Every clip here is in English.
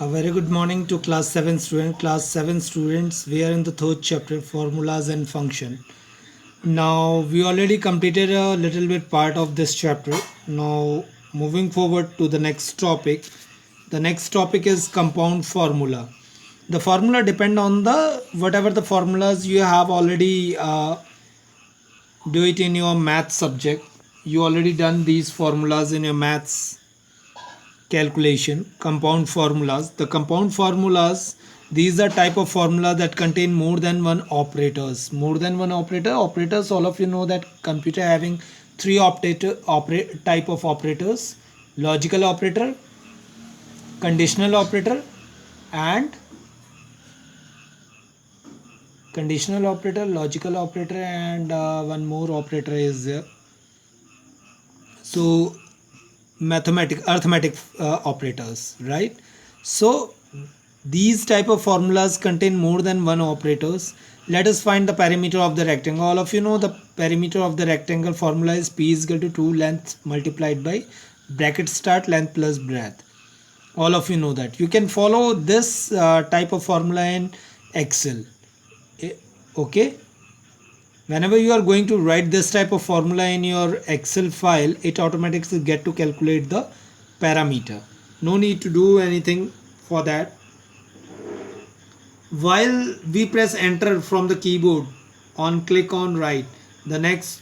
A very good morning to class 7 student. Class 7 students, we are in the third chapter, formulas and function. Now we already completed a little bit part of this chapter. Now moving forward to the next topic. The next topic is compound formula. The formula depend on the whatever the formulas you have already do it in your math subject. You already done these formulas in your maths calculation. Compound formulas, the compound formulas, these are type of formula that contain more than one operators. All of you know that computer having three type of operators: logical operator, conditional operator, and logical operator, and one more operator is there. So arithmetic operators, right? So these type of formulas contain more than one operators. Let us find the perimeter of the rectangle. All of you know the perimeter of the rectangle formula is p is equal to 2 length multiplied by bracket start length plus breadth. All of you know that. You can follow this type of formula in Excel. Okay, whenever you are going to write this type of formula in your Excel file, it automatically get to calculate the parameter. No need to do anything for that. While we press enter from the keyboard on click on right, the next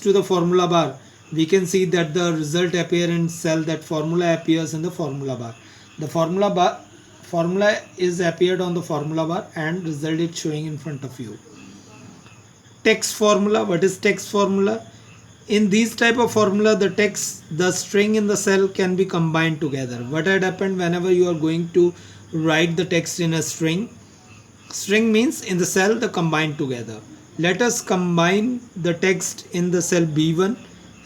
to the formula bar, we can see that the result appear in cell. That formula appears in the formula bar. The formula is appeared on the formula bar and result is showing in front of you. Text formula. What is text formula? In these type of formula, the string in the cell can be combined together. What had happened whenever you are going to write the text in a string means in the cell the combined together. Let us combine the text in the cell B1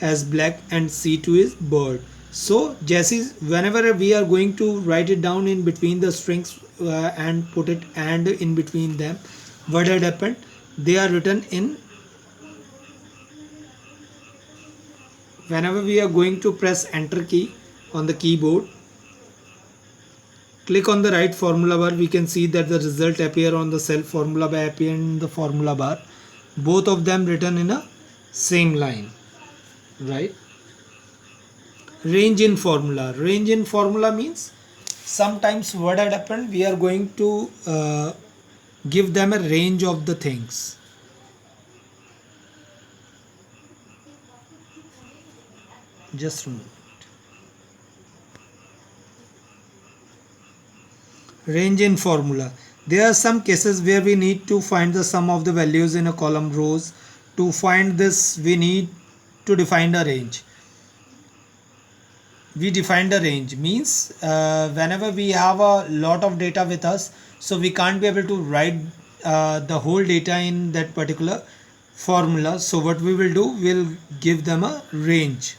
as black and C2 is bird. So Jesse, whenever we are going to write it down in between the strings and put it and in between them, what had happened? They are written in. Whenever we are going to press enter key on the keyboard, click on the right formula bar, we can see that the result appear on the cell. Formula bar appear in the formula bar, both of them written in a same line, right? Range in formula means sometimes what had happened, we are going to give them a range of the things. Just a moment. Range in formula. There are some cases where we need to find the sum of the values in a column rows. To find this, we need to define a range. We defined a range means whenever we have a lot of data with us, so we can't be able to write the whole data in that particular formula. So what we will do, we'll give them a range.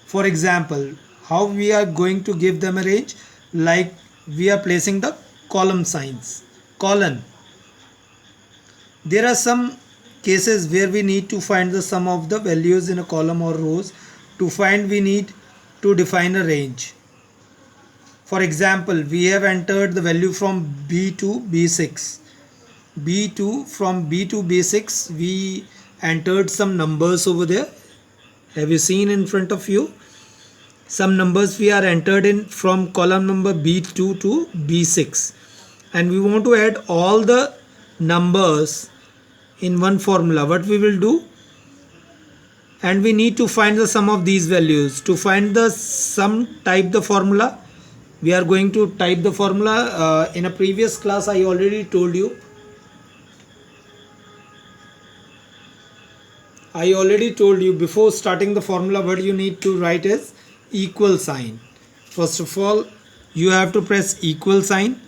For example, how we are going to give them a range? Like we are placing the column signs, colon. There are some cases where we need to find the sum of the values in a column or rows. To find, we need to define a range. For example, we have entered the value from B to B6. From B to B6, we entered some numbers over there. Have you seen in front of you? Some numbers we are entered in from column number B2 to B6, and we want to add all the numbers in one formula. What we will do, and we need to find the sum of these values. To find the sum, type the formula. We are going to type the formula. In a previous class I already told you. Before starting the formula, what you need to write is equal sign. First of all, you have to press equal sign.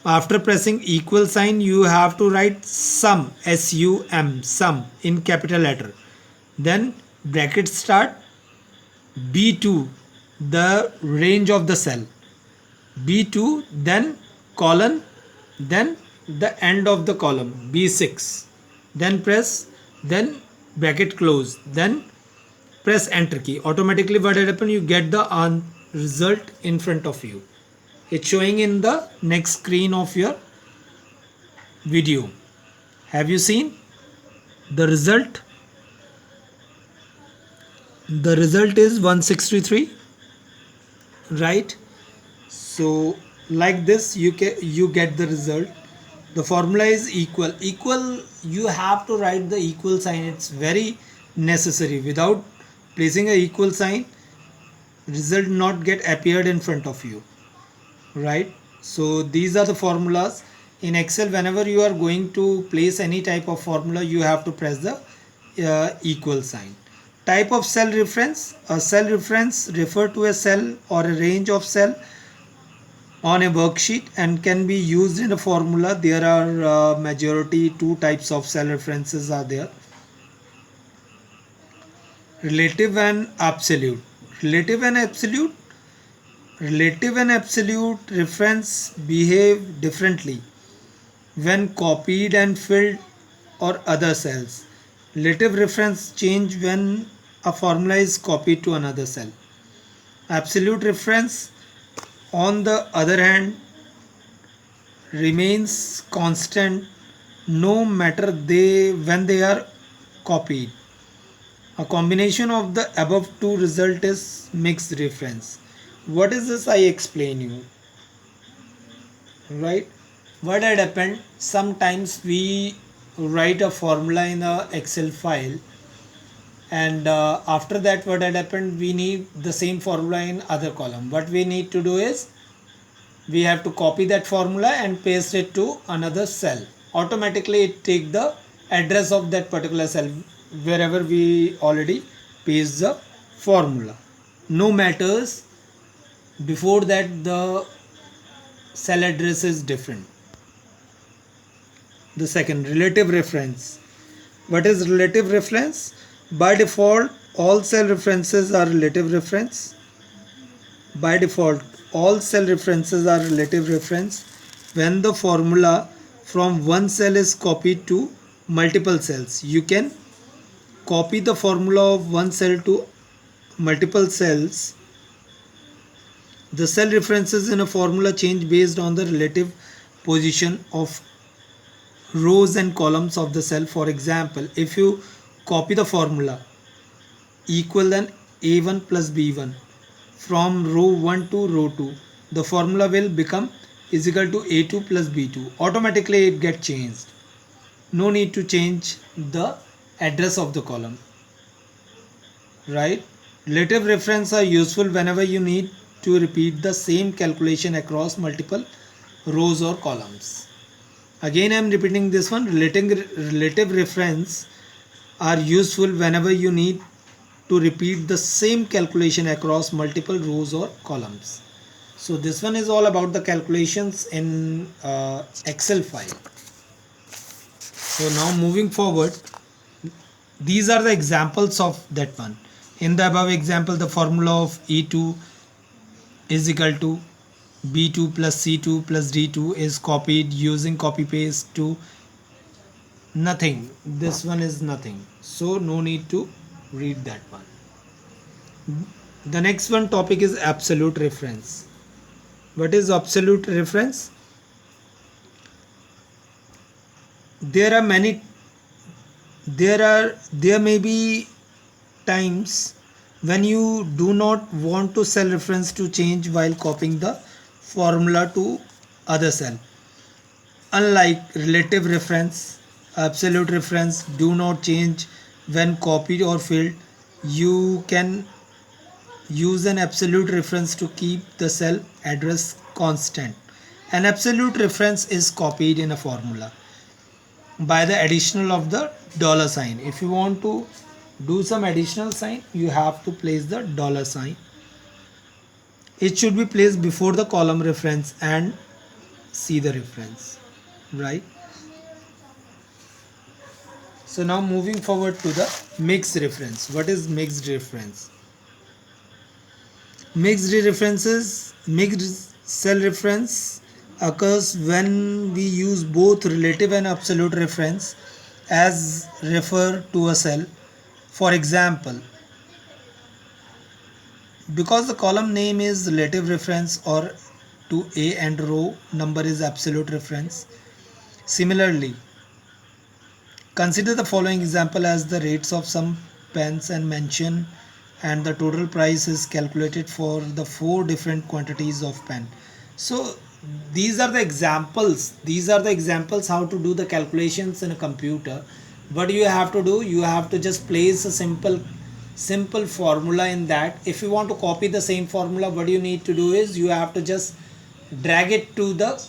After pressing equal sign, you have to write sum, S-U-M, sum in capital letter. Then bracket start, B2, the range of the cell, B2, then colon, then the end of the column, B6, then bracket close, then press enter key. Automatically what will happen, you get the result in front of you. It's showing in the next screen of your video. Have you seen the result? The result is 163, right? So like this you get the result. The formula is equal. You have to write the equal sign. It's very necessary. Without placing a equal sign, result not get appeared in front of you, right? So these are the formulas in Excel. Whenever you are going to place any type of formula, you have to press the equal sign. Type of cell reference. A cell reference refer to a cell or a range of cell on a worksheet and can be used in a formula. There are majority two types of cell references are there: relative and absolute. Relative and absolute. Relative and absolute reference behave differently when copied and filled or other cells. Relative reference change when a formula is copied to another cell. Absolute reference, on the other hand, remains constant no matter when they are copied. A combination of the above two result is mixed reference. What is this? I explain you. Right? What had happened? Sometimes we write a formula in a Excel file, and after that what had happened, we need the same formula in other column. What we need to do is we have to copy that formula and paste it to another cell. Automatically it take the address of that particular cell wherever we already paste the formula. No matters before that the cell address is different. The second, relative reference. What is relative reference? By default, all cell references are relative reference. By default, all cell references are relative reference when the formula from one cell is copied to multiple cells. You can copy the formula of one cell to multiple cells. The cell references in a formula change based on the relative position of rows and columns of the cell. For example, if you copy the formula equal than a1 plus b1 from row 1 to row 2, the formula will become is equal to a2 plus b2. Automatically it gets changed. No need to change the address of the column, right? Relative reference are useful whenever you need to repeat the same calculation across multiple rows or columns. Again I am repeating this one. Relative reference are useful whenever you need to repeat the same calculation across multiple rows or columns. So this one is all about the calculations in Excel file. So now moving forward, these are the examples of that one. In the above example, the formula of E2 is equal to B2 plus C2 plus D2 is copied using copy paste to nothing. This one is nothing, so no need to read that one. The next one topic is absolute reference. What is absolute reference? There may be times when you do not want to cell reference to change while copying the formula to other cell. Unlike relative reference, absolute reference do not change when copied or filled. You can use an absolute reference to keep the cell address constant. An absolute reference is copied in a formula by the additional of the dollar sign. If you want to do some additional sign, you have to place the dollar sign. It should be placed before the column reference and see the reference, right? So now moving forward to the mixed reference. What is mixed reference? Mixed cell reference occurs when we use both relative and absolute reference as refer to a cell. For example, because the column name is relative reference or to A and row number is absolute reference. Similarly, consider the following example as the rates of some pens and mention and the total price is calculated for the four different quantities of pen. So these are the examples how to do the calculations in a computer. What you have to do, you have to just place a simple formula in that. If you want to copy the same formula, what you need to do is you have to just drag it to the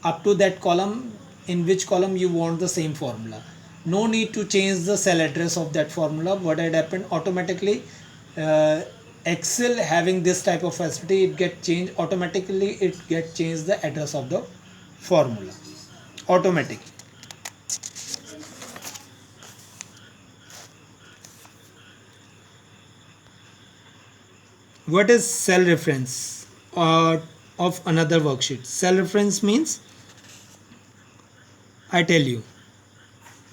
up to that column in which column you want the same formula. No need to change the cell address of that formula. What had happened automatically, uh, Excel having this type of facility, it get changed automatically, it get changed the address of the formula automatic. What is cell reference of another worksheet? Cell reference means, I tell you,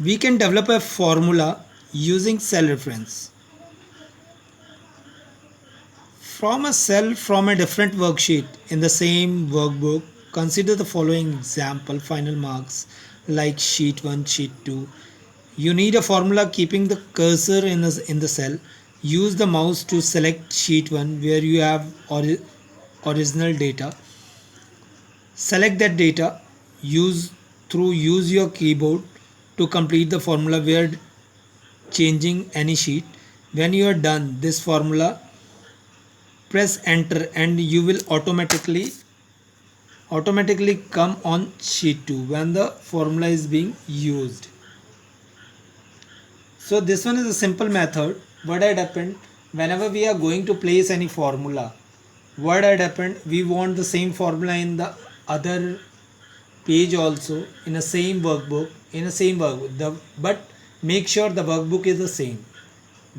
we can develop a formula using cell reference from a cell from a different worksheet in the same workbook. Consider the following example: final marks like sheet 1, sheet 2. You need a formula keeping the cursor in the cell. Use the mouse to select sheet 1 where you have original data. Select that data. Use your keyboard to complete the formula where changing any sheet. When you are done this formula, press enter and you will automatically come on sheet 2 when the formula is being used. So this one is a simple method. What had happened, whenever we are going to place any formula, what had happened, we want the same formula in the other page also, in the same workbook, but make sure the workbook is the same.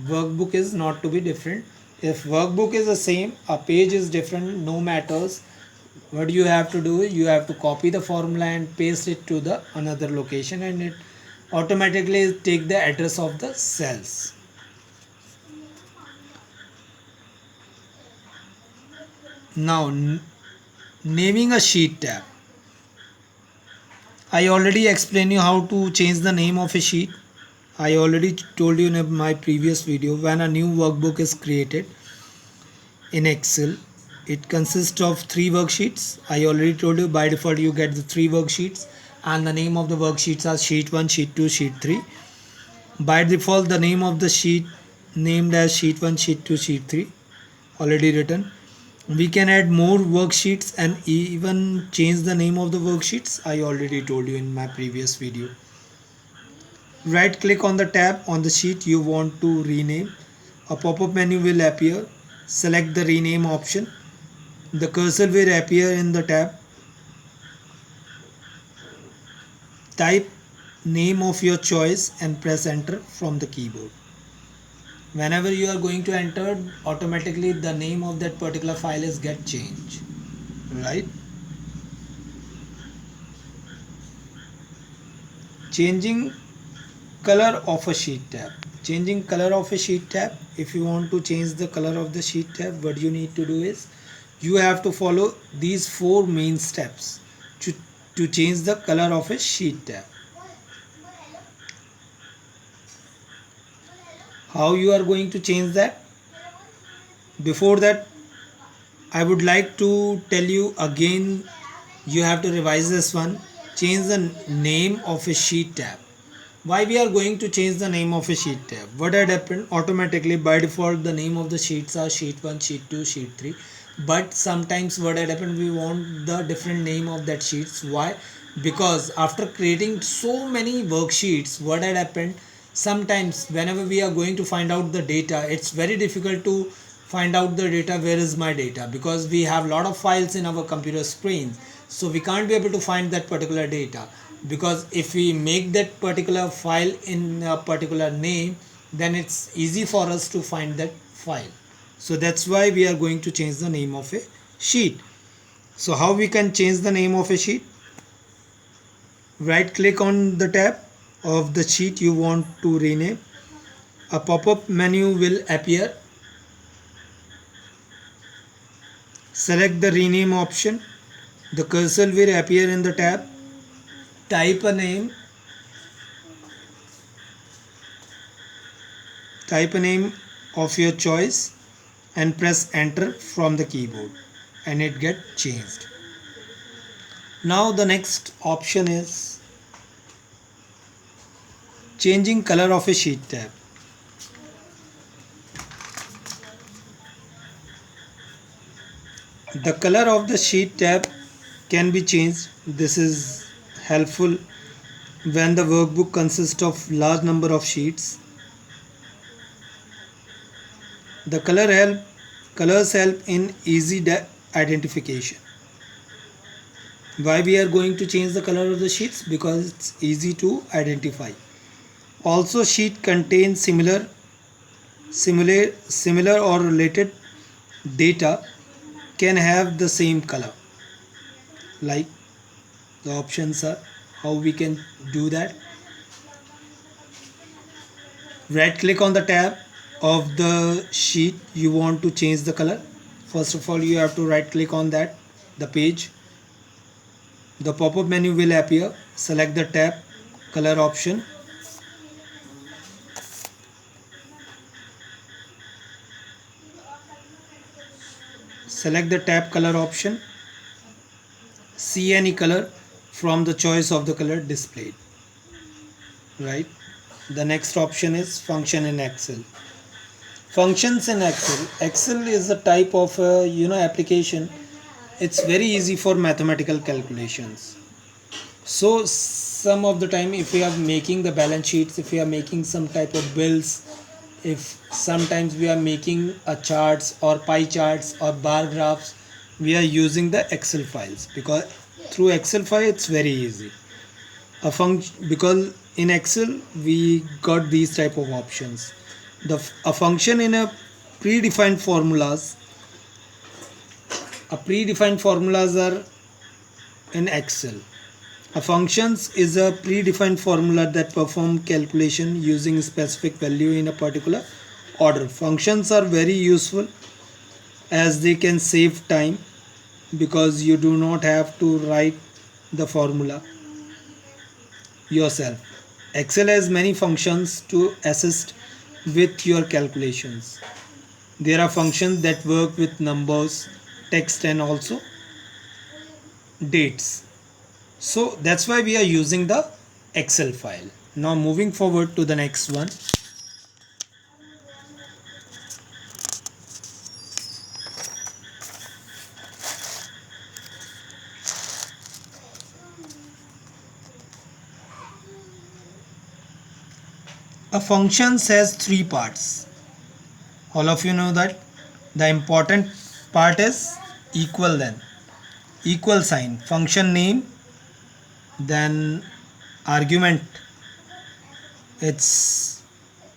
Workbook is not to be different. If workbook is the same, a page is different, no matters. What you have to do is you have to copy the formula and paste it to the another location, and it automatically take the address of the cells. Now naming a sheet tab. I already explained you how to change the name of a sheet. I already told you in my previous video. When a new workbook is created in Excel, it consists of 3 worksheets. I already told you by default you get the 3 worksheets and the name of the worksheets are sheet 1, sheet 2, sheet 3. By default the name of the sheet named as sheet 1, sheet 2, sheet 3 already written. We can add more worksheets and even change the name of the worksheets. I already told you in my previous video. Right click on the tab on the sheet you want to rename. A pop-up menu will appear. Select the rename option. The cursor will appear in the tab. Type name of your choice and press enter from the keyboard. Whenever you are going to enter, automatically the name of that particular file is get changed, right? Changing color of a sheet tab. Changing color of a sheet tab. If you want to change the color of the sheet tab, what you need to do is you have to follow these 4 main steps to change the color of a sheet tab. How you are going to change that? Before that, I would like to tell you again, you have to revise this one. Change the name of a sheet tab. Why we are going to change the name of a sheet tab? What had happened, automatically by default the name of the sheets are sheet 1, sheet 2, sheet 3. But sometimes what had happened, we want the different name of that sheets. Why? Because after creating so many worksheets, what had happened, sometimes whenever we are going to find out the data, it's very difficult to find out the data, where is my data, because we have lot of files in our computer screens, so we can't be able to find that particular data. Because if we make that particular file in a particular name, then it's easy for us to find that file. So that's why we are going to change the name of a sheet. So how we can change the name of a sheet? Right click on the tab of the sheet you want to rename. A pop-up menu will appear. Select the rename option. The cursor will appear in the tab. Type a name. Type a name of your choice and press enter from the keyboard and it get changed. Now the next option is changing color of a sheet tab. The color of the sheet tab can be changed. This is helpful when the workbook consists of large number of sheets. The colors help in easy identification. Why we are going to change the color of the sheets? Because it's easy to identify. Also, sheet contains similar or related data can have the same color. Like the options are how we can do that. Right click on the tab of the sheet you want to change the color. First of all, you have to right click on the page. The pop-up menu will appear. Select the tab color option. Select the tab color option. See any color from the choice of the color displayed. Right. The next option is function in Excel. Functions in Excel. Excel is a type of application. It's very easy for mathematical calculations. So some of the time, if we are making the balance sheets, if we are making some type of bills, if sometimes we are making a charts or pie charts or bar graphs, we are using the Excel files, because through Excel file it's very easy. Because in Excel we got these type of options. A function in a predefined formulas. Predefined formulas are in Excel. A functions is a predefined formula that perform calculation using specific value in a particular order. Functions are very useful as they can save time, because you do not have to write the formula yourself. Excel has many functions to assist with your calculations. There are functions that work with numbers, text and also dates. So that's why we are using the Excel file. Now moving forward to the next one. A function has three parts. All of you know that. The important part is equal sign, function name, then argument. It's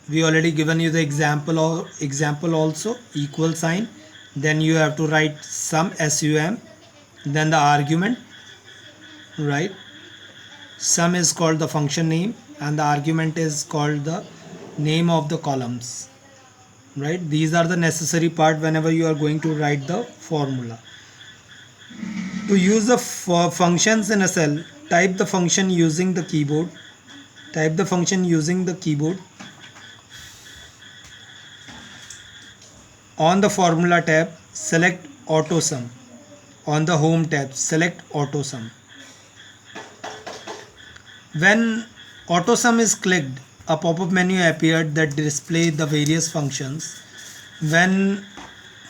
we already given you the example also, equal sign, then you have to write sum, then the argument, right? Sum is called the function name and the argument is called the name of the columns, right? These are the necessary part whenever you are going to write the formula. To use the functions in a cell, type the function using the keyboard. On the formula tab, select auto sum. On the home tab, select auto sum. When auto sum is clicked, a pop-up menu appeared that displays the various functions. When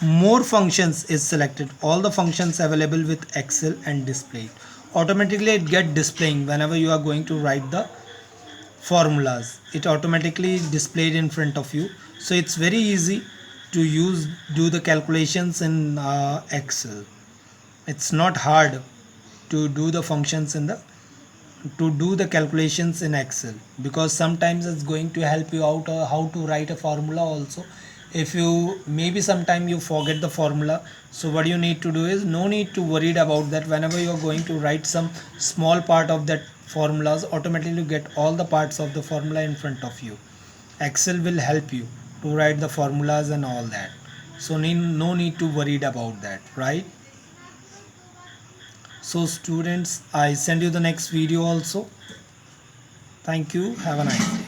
more functions is selected, all the functions available with Excel and displayed. Automatically it get displaying whenever you are going to write the formulas. It automatically displayed in front of you. So it's very easy to do the calculations in Excel. It's not hard to do the functions to do the calculations in Excel, because sometimes it's going to help you out how to write a formula also. If you maybe sometime you forget the formula, so what you need to do is no need to worried about that. Whenever you are going to write some small part of that formulas, automatically you get all the parts of the formula in front of you. Excel will help you to write the formulas and all that, so no need to worried about that, right? So students, I send you the next video also. Thank you. Have a nice day.